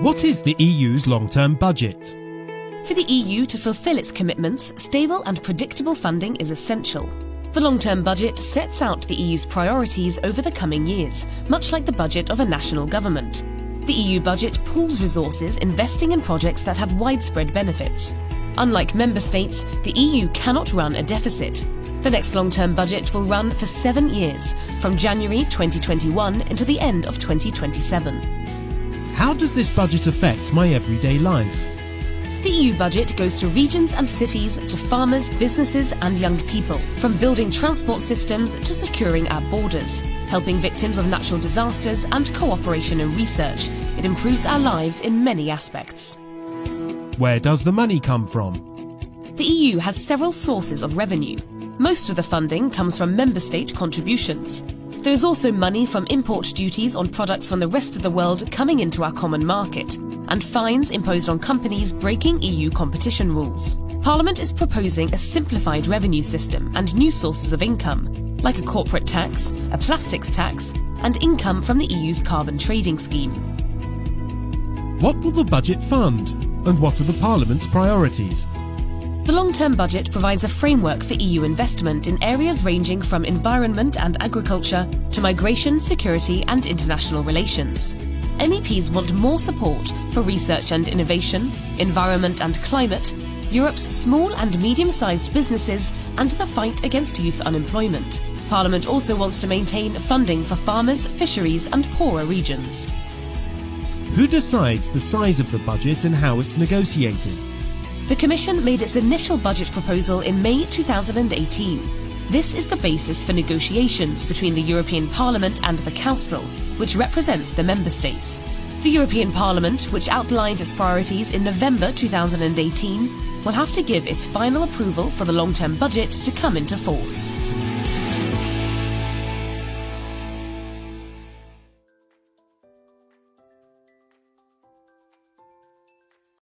What is the EU's long-term budget? For the EU to fulfil its commitments, stable and predictable funding is essential. The long-term budget sets out the EU's priorities over the coming years, much like the budget of a national government. The EU budget pools resources investing in projects that have widespread benefits. Unlike member states, the EU cannot run a deficit. The next long-term budget will run for 7 years, from January 2021 until the end of 2027. How does this budget affect my everyday life? The EU budget goes to regions and cities, to farmers, businesses and young people, from building transport systems to securing our borders, helping victims of natural disasters and cooperation in research. It improves our lives in many aspects. Where does the money come from? The EU has several sources of revenue. Most of the funding comes from member state contributions. There is also money from import duties on products from the rest of the world coming into our common market, and fines imposed on companies breaking EU competition rules. Parliament is proposing a simplified revenue system and new sources of income, like a corporate tax, a plastics tax, and income from the EU's carbon trading scheme. What will the budget fund, and what are the Parliament's priorities? The long-term budget provides a framework for EU investment in areas ranging from environment and agriculture to migration, security and international relations. MEPs want more support for research and innovation, environment and climate, Europe's small and medium-sized businesses and the fight against youth unemployment. Parliament also wants to maintain funding for farmers, fisheries and poorer regions. Who decides the size of the budget and how it's negotiated? The Commission made its initial budget proposal in May 2018. This is the basis for negotiations between the European Parliament and the Council, which represents the Member States. The European Parliament, which outlined its priorities in November 2018, will have to give its final approval for the long-term budget to come into force.